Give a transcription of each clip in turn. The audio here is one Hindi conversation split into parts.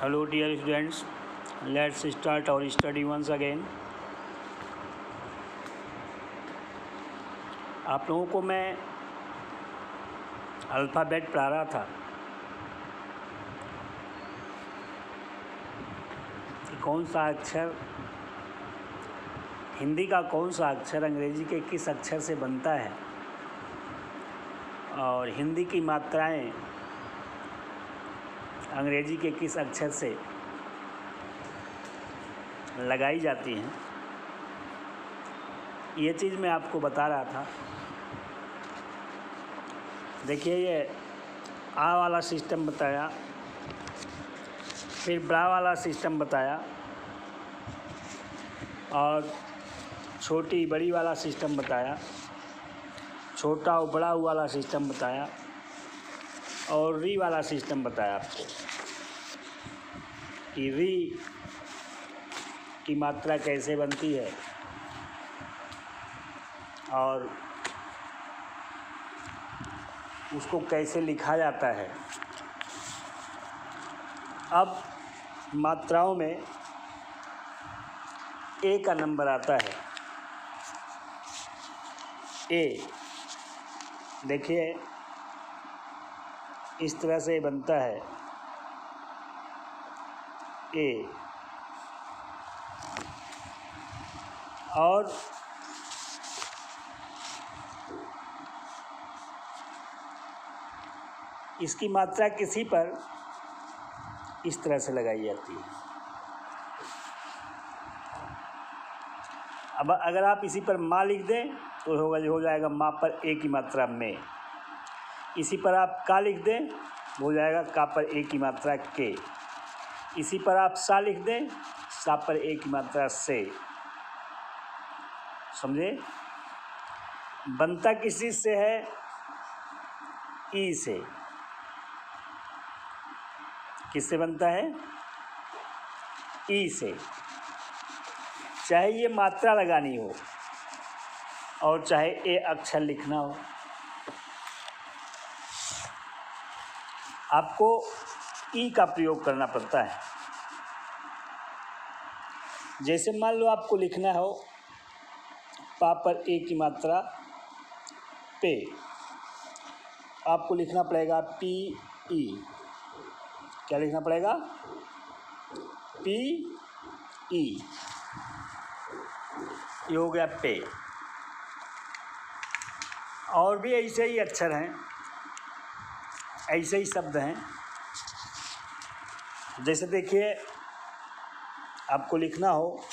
Hello dear students, let's start our study once again. आप लोगों को मैं अल्फ़ाबेट पढ़ा रहा था कि कौन सा अक्षर हिंदी का कौन सा अक्षर अंग्रेजी के किस अक्षर से बनता है और हिंदी की मात्राएं अंग्रेजी के किस अक्षर से लगाई जाती हैं। ये चीज़ मैं आपको बता रहा था। देखिए, ये आ वाला सिस्टम बताया, फिर ब्रा वाला सिस्टम बताया और छोटी बड़ी वाला सिस्टम बताया, छोटा और बड़ा वाला सिस्टम बताया और री वाला सिस्टम बताया आपको कि री की मात्रा कैसे बनती है और उसको कैसे लिखा जाता है। अब मात्राओं में ए का नंबर आता है। ए देखिए, इस तरह से बनता है ए, और इसकी मात्रा किसी पर इस तरह से लगाई जाती है। अब अगर आप इसी पर माँ लिख दें तो हो जाएगा माँ पर ए की मात्रा में। इसी पर आप का लिख दें हो जाएगा का पर ए की मात्रा के। इसी पर आप सा लिख दें सा पर ए की मात्रा से। समझे? बनता किस चीज़ से है? ई से। किससे बनता है? ई से। चाहे ये मात्रा लगानी हो और चाहे ए अक्षर लिखना हो, आपको ई का प्रयोग करना पड़ता है। जैसे मान लो आपको लिखना हो पा पर ए की मात्रा पे, आपको लिखना पड़ेगा पी ई। क्या लिखना पड़ेगा? P E. ये हो गया पे। और भी ऐसे ही अक्षर हैं, ऐसे ही शब्द हैं। जैसे देखिए, आपको लिखना हो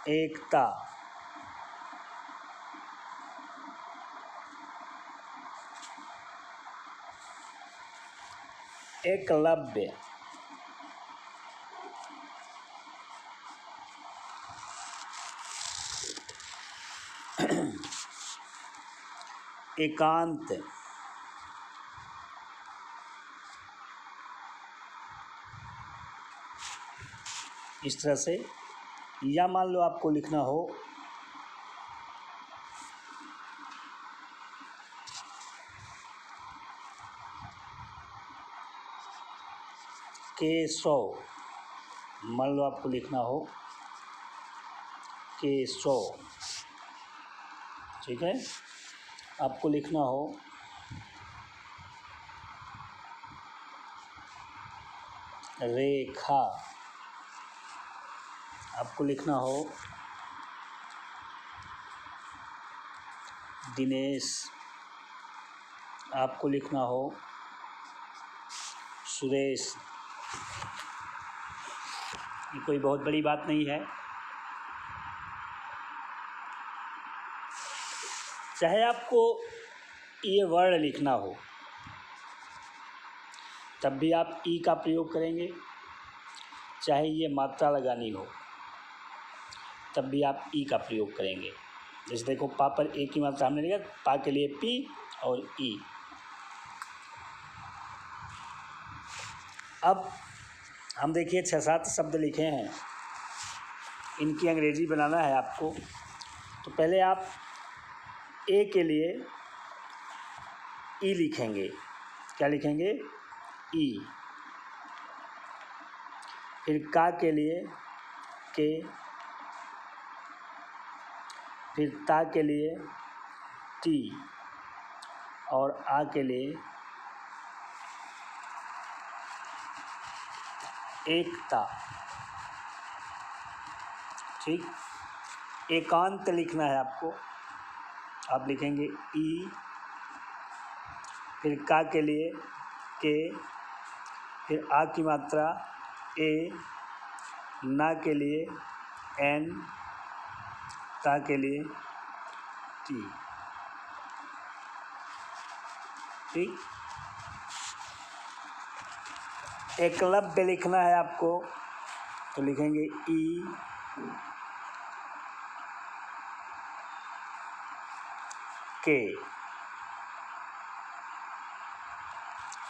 एकता, एकलव्य, एकांत, इस तरह से। या मान लो आपको लिखना हो केशव, मान लो आपको लिखना हो केशव, ठीक है। आपको लिखना हो रेखा, आपको लिखना हो दिनेश, आपको लिखना हो सुरेश। ये कोई बहुत बड़ी बात नहीं है। चाहे आपको ये वर्ण लिखना हो तब भी आप ई का प्रयोग करेंगे, चाहे ये मात्रा लगानी हो तब भी आप ई का प्रयोग करेंगे। जैसे देखो, पा पर ए की मात्रा हमने लिखा, पा के लिए पी और ई। अब हम देखिए 6-7 शब्द लिखे हैं, इनकी अंग्रेजी बनाना है आपको। तो पहले आप ए के लिए ई लिखेंगे, क्या लिखेंगे? ई। फिर का के लिए के, फिर ता के लिए टी, और आ के लिए एकता। ठीक, एकांत लिखना है आपको। आप लिखेंगे ई, फिर का के लिए के, फिर आ की मात्रा ए, ना के लिए एन, ता के लिए टी। ठीक, एकलव्य लिखना है आपको, तो लिखेंगे ई, के।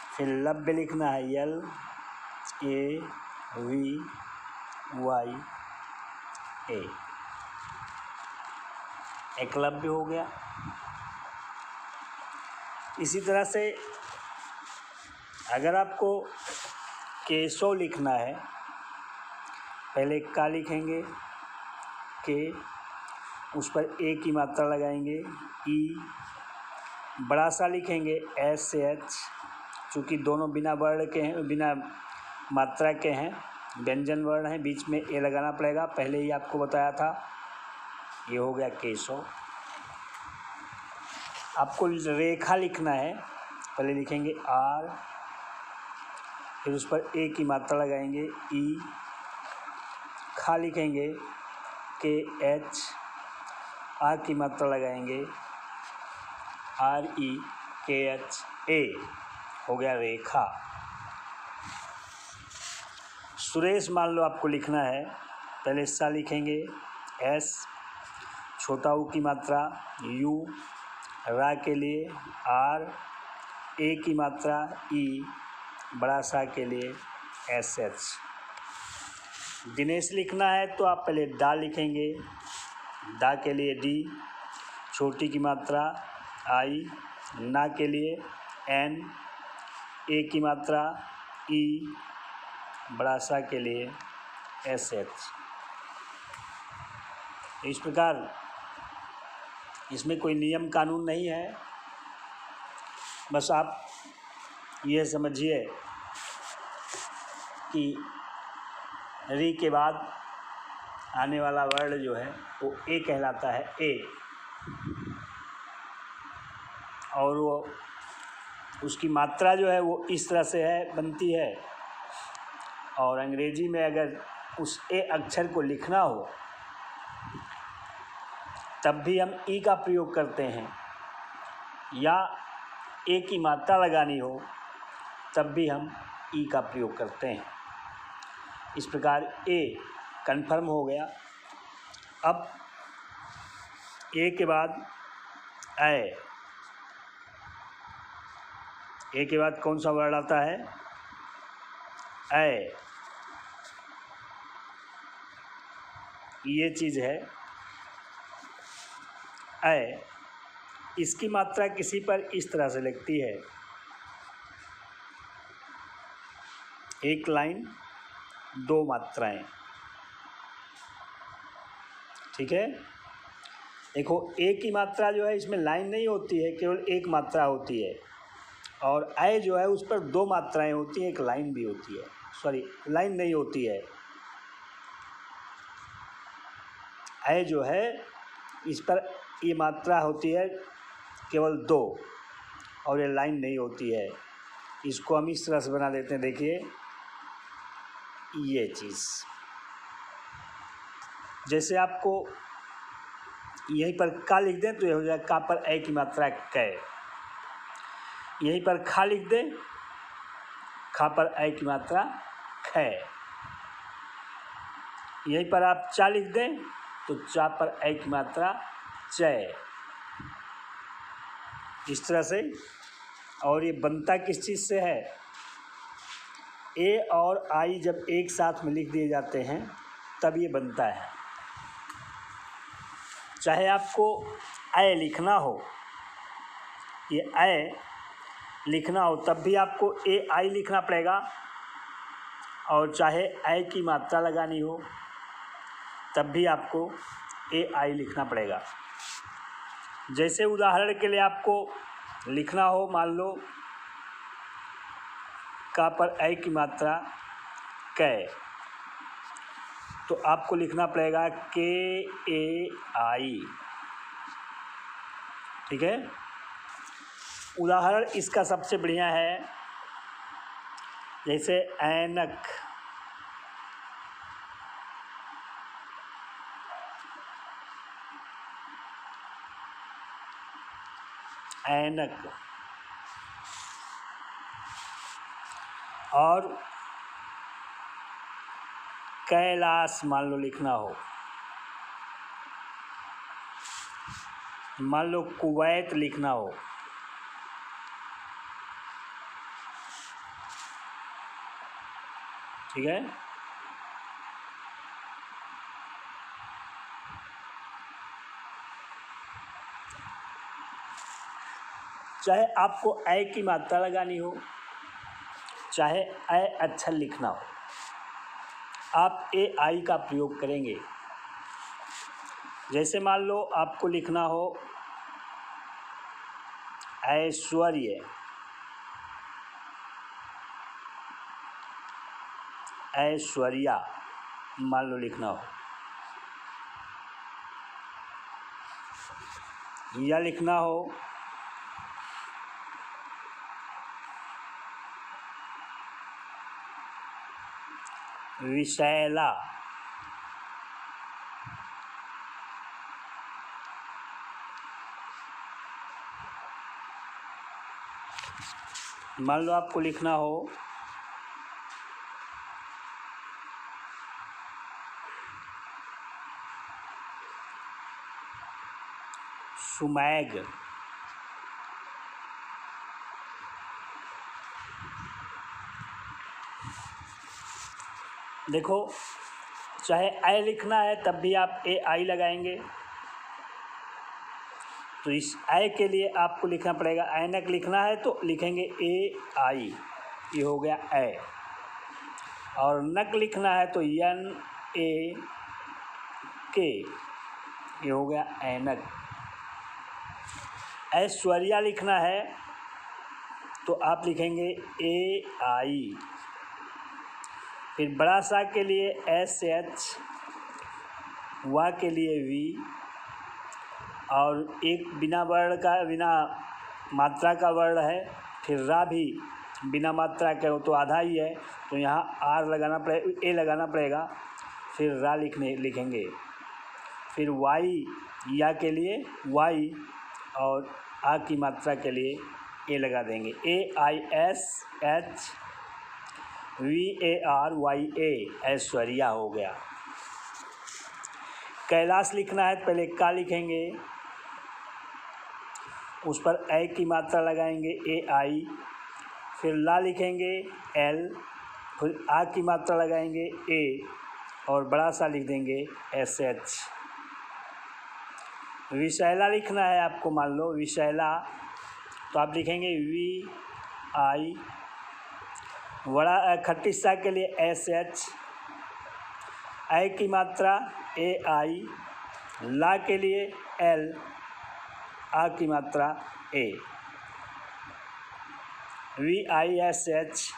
फिर लव्य लिखना है यल, ए वी वाई ए। एकलव्य हो गया। इसी तरह से अगर आपको केशव लिखना है, पहले का लिखेंगे के, उस पर ए की मात्रा लगाएंगे ई, बड़ा सा लिखेंगे एस से एच, चूँकि दोनों बिना वर्ण के हैं, बिना मात्रा के हैं, व्यंजन वर्ण हैं, बीच में ए लगाना पड़ेगा, पहले ही आपको बताया था। ये हो गया केशव। आपको रेखा लिखना है, पहले लिखेंगे आर, फिर उस पर ए की मात्रा लगाएंगे ई, खा लिखेंगे के एच, आ की मात्रा लगाएंगे आर ई के एच ए। हो गया रेखा। सुरेश मान लो आपको लिखना है, पहले सा लिखेंगे एस, छोटा ऊ की मात्रा यू, रा के लिए आर, ए की मात्रा ई, बड़ा सा के लिए एस एच। दिनेश लिखना है तो आप पहले डा लिखेंगे, डा के लिए डी, छोटी की मात्रा आई, ना के लिए एन, ए की मात्रा ई, बड़ा सा के लिए एस एच। इस प्रकार इसमें कोई नियम कानून नहीं है, बस आप ये समझिए कि री के बाद आने वाला वर्ड जो है वो ए कहलाता है, ए, और वो उसकी मात्रा जो है वो इस तरह से है, बनती है। और अंग्रेजी में अगर उस ए अक्षर को लिखना हो तब भी हम ई का प्रयोग करते हैं, या ए की मात्रा लगानी हो तब भी हम ई का प्रयोग करते हैं। इस प्रकार ए कन्फर्म हो गया। अब ए के बाद ए के बाद कौन सा वर्ड आता है? ए। ये चीज़ है ए। इसकी मात्रा किसी पर इस तरह से लगती है, एक लाइन दो मात्राएं। ठीक है, देखो ए की मात्रा जो है इसमें लाइन नहीं होती है, केवल एक मात्रा होती है, और ए जो है उस पर दो मात्राएं होती हैं, एक लाइन भी होती है। सॉरी, लाइन नहीं होती है। ए जो है इस पर ये मात्रा होती है केवल दो, और ये लाइन नहीं होती है। इसको हम इस तरह से बना देते हैं, देखिए ये चीज़। जैसे आपको यहीं पर का लिख दें तो ये हो जाएगा का पर ए की मात्रा कै। यहीं पर खा लिख दें, खा पर ए की मात्रा खे। यहीं पर आप चा लिख दें तो चा पर ए की मात्रा चय। इस तरह से। और ये बनता किस चीज़ से है? ए और आई जब एक साथ में लिख दिए जाते हैं तब ये बनता है। चाहे आपको ए लिखना हो, ये ए लिखना हो तब भी आपको ए आई लिखना पड़ेगा, और चाहे ऐ की मात्रा लगानी हो तब भी आपको ए आई लिखना पड़ेगा। जैसे उदाहरण के लिए आपको लिखना हो, मान लो का पर ऐ की मात्रा कै, तो आपको लिखना पड़ेगा के ए आई। ठीक है। उदाहरण इसका सबसे बढ़िया है, जैसे ऐनक, ऐनक, और कैलाश मान लो लिखना हो, मान लो कुवैत लिखना हो, ठीक है। चाहे आपको ऐ की मात्रा लगानी हो, चाहे ऐ अक्षर लिखना हो, आप ए आई का प्रयोग करेंगे। जैसे मान लो आपको लिखना हो ऐश्वर्य, ऐश्वर्या मान लो लिखना हो, या लिखना हो विशैला, मान लो आपको लिखना हो सुमैग, देखो चाहे ऐ लिखना है तब भी आप ए आई लगाएंगे, तो इस ऐ के लिए आपको लिखना पड़ेगा, ऐनक लिखना है तो लिखेंगे ए आई, ये हो गया ऐ। और नक लिखना है तो एन ए के, ये हो गया ऐनक। ऐश्वर्या लिखना है तो आप लिखेंगे ए आई। फिर बड़ा सा के लिए एस एच, वा के लिए वी, और एक बिना वर्ण का, बिना मात्रा का वर्ण है, फिर रा भी बिना मात्रा के हो तो आधा ही है, तो यहाँ आर लगाना पड़ेगा, ए लगाना पड़ेगा, फिर रा लिखेंगे। फिर वाई, या के लिए वाई, और आ की मात्रा के लिए ए लगा देंगे, A I S H V A R Y A, Aishwarya हो गया। कैलाश लिखना है तो पहले का लिखेंगे, उस पर ऐ की मात्रा लगाएंगे ए आई, फिर ला लिखेंगे एल, फिर आ की मात्रा लगाएंगे ए, और बड़ा सा लिख देंगे एस एच। विशैला लिखना है आपको, मान लो विशैला, तो आप लिखेंगे वी आई, बड़ा खट्टी सा के लिए एस एच, ऐ की मात्रा ए आई, ला के लिए एल, आ की मात्रा A, V I S H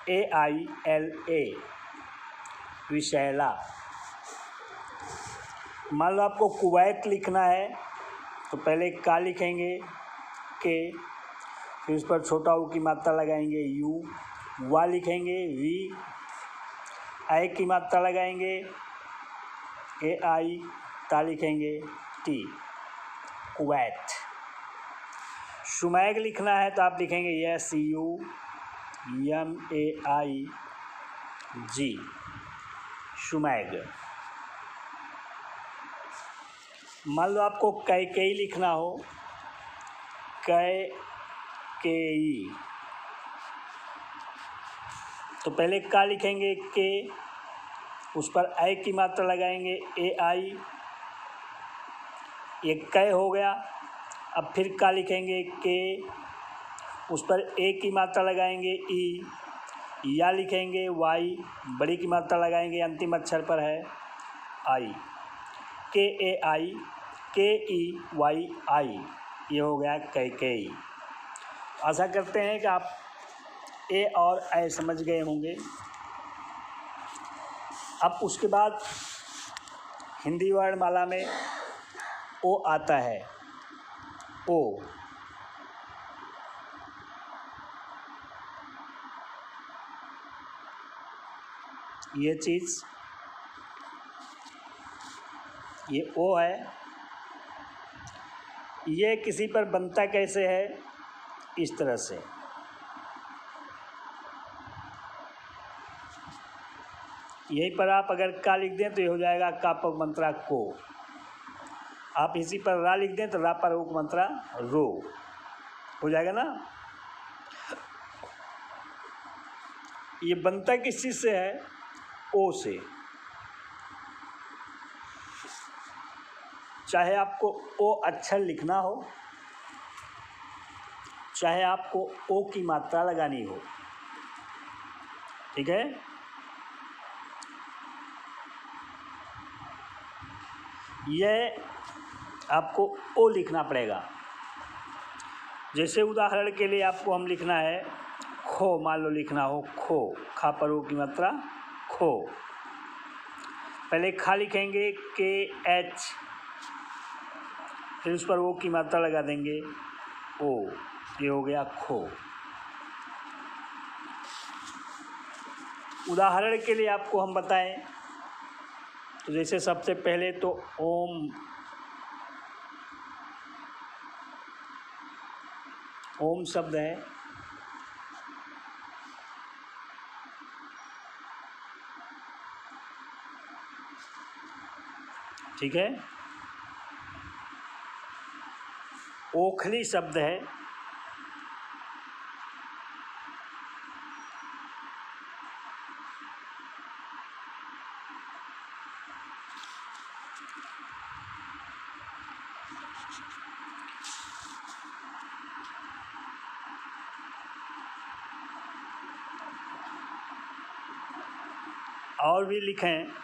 A I L A, विशैला। मान लो आपको कुवैत लिखना है तो पहले का लिखेंगे के, फिर उस पर छोटा ऊ की मात्रा लगाएंगे यू, वा लिखेंगे वी, ऐ की मात्रा लगाएंगे ए आई, ता लिखेंगे टी, कुवैत। सुमैग लिखना है तो आप लिखेंगे एस यू एम ए आई जी, सुमैग। मान लो आपको कैकेयी लिखना हो, कैकेयी, तो पहले का लिखेंगे के, उस पर ऐ की मात्रा लगाएंगे ए आई, ये कै हो गया। अब फिर का लिखेंगे के, उस पर ए की मात्रा लगाएंगे ई, या लिखेंगे वाई, बड़ी की मात्रा लगाएंगे अंतिम अक्षर पर है आई, के ए आई, के ई वाई आई, ये हो गया कैकेयी। आशा करते हैं कि आप ए और ऐ समझ गए होंगे। अब उसके बाद हिंदी वर्णमाला में ओ आता है, ओ। ये चीज़, ये ओ है। ये किसी पर बनता कैसे है, इस तरह से। यहीं पर आप अगर का लिख दें तो ये हो जाएगा का पर मंत्रा को। आप इसी पर रा लिख दें तो रा पर उक मंत्रा रो, हो जाएगा ना। ये बनता किस चीज़ से है, ओ से। चाहे आपको ओ अक्षर लिखना हो, चाहे आपको ओ की मात्रा लगानी हो, ठीक है। यह आपको ओ लिखना पड़ेगा। जैसे उदाहरण के लिए आपको हम लिखना है खो, मान लो लिखना हो खो, खा पर ओ की मात्रा खो। पहले खा लिखेंगे के एच, फिर उस पर ओ की मात्रा लगा देंगे ओ, ये हो गया खो। उदाहरण के लिए आपको हम बताएं तो जैसे सबसे पहले तो ओम, ओम शब्द है, ठीक है। ओखली शब्द है, और भी लिखें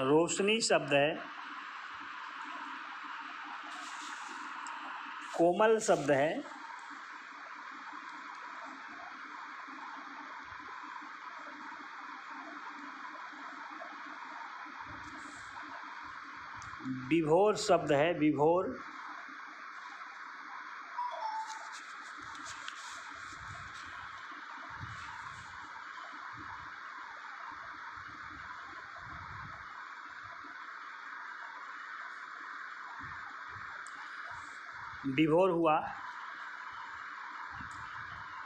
रोशनी शब्द है, कोमल शब्द है, विभोर शब्द है, विभोर, विभोर हुआ।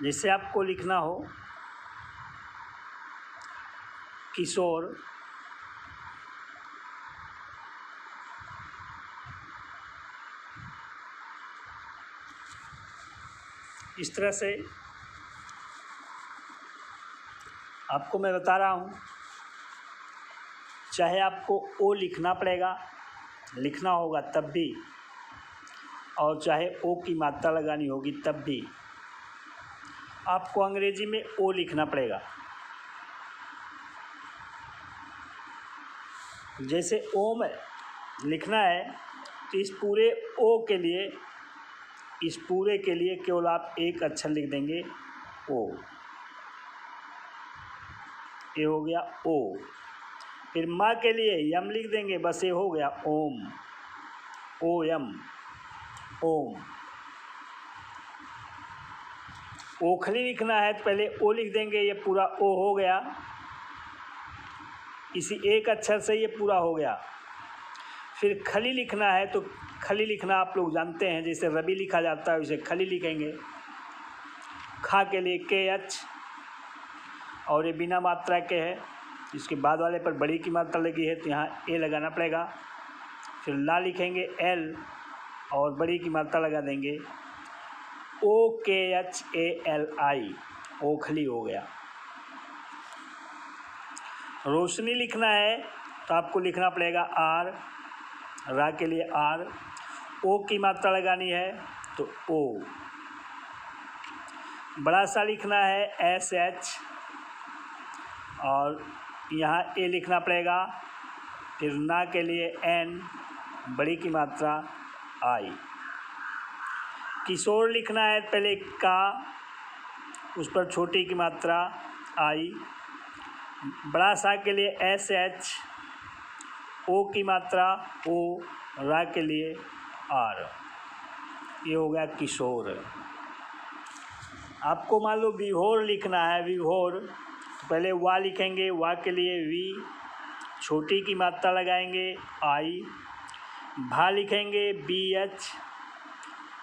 जैसे आपको लिखना हो किशोर, इस तरह से आपको मैं बता रहा हूँ। चाहे आपको ओ लिखना पड़ेगा, लिखना होगा तब भी, और चाहे ओ की मात्रा लगानी होगी तब भी आपको अंग्रेजी में ओ लिखना पड़ेगा। जैसे ओम लिखना है तो इस पूरे ओ के लिए, इस पूरे के लिए केवल आप एक अक्षर लिख देंगे ओ, ये हो गया ओ। फिर माँ के लिए यम लिख देंगे, बस ये हो गया ओम, ओ यम, ओम। ओखली लिखना है तो पहले ओ लिख देंगे, ये पूरा ओ हो गया, इसी एक अक्षर से ये पूरा हो गया। फिर खली लिखना है तो खली लिखना आप लोग जानते हैं, जैसे रवि लिखा जाता है वैसे खली लिखेंगे। खा के लिए के एच, और ये बिना मात्रा के है, इसके बाद वाले पर बड़ी की मात्रा लगी है तो यहाँ ए लगाना पड़ेगा। फिर ला लिखेंगे एल और बड़ी की मात्रा लगा देंगे ओ के एच ए एल आई, ओखली हो गया। रोशनी लिखना है तो आपको लिखना पड़ेगा आर, रा के लिए आर। ओ की मात्रा लगानी है तो ओ। बड़ा सा लिखना है एस एच, और यहाँ ए लिखना पड़ेगा। फिर ना के लिए एन, बड़ी की मात्रा आई। किशोर लिखना है पहले का, उस पर छोटी की मात्रा आई। बड़ा सा के लिए एस एच, ओ की मात्रा ओ, रा के लिए आर। ये हो गया किशोर। आपको मान लो विभोर लिखना है, विभोर, तो पहले वा लिखेंगे, वा के लिए वी, छोटी की मात्रा लगाएंगे आई। भा लिखेंगे बी एच,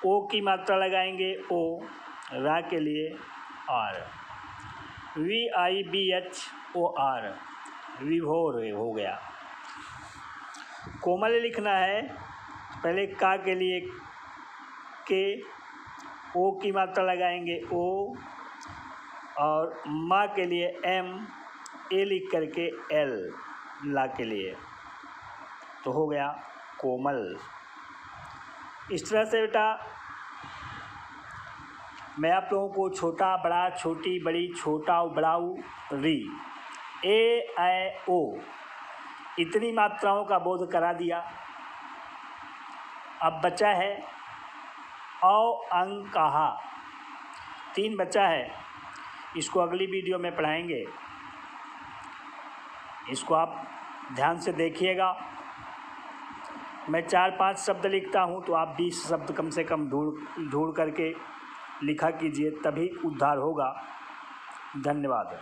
ओ की मात्रा लगाएंगे ओ, रा के लिए R. V I B H O R, Vibhor हो गया। कोमल लिखना है, पहले का के लिए के, ओ की मात्रा लगाएंगे ओ, और माँ के लिए एम, ए लिख करके एल, ला के लिए, तो हो गया कोमल। इस तरह से बेटा मैं आप लोगों को छोटा बड़ा, छोटी बड़ी, छोटा बड़ाऊ, री, ए ऐ ओ, इतनी मात्राओं का बोध करा दिया। अब बचा है औ अंग कहा, 3 बचा है। इसको अगली वीडियो में पढ़ाएंगे। इसको आप ध्यान से देखिएगा। मैं 4-5 शब्द लिखता हूँ तो आप 20 शब्द कम से कम ढूंढ करके लिखा कीजिए, तभी उद्धार होगा। धन्यवाद।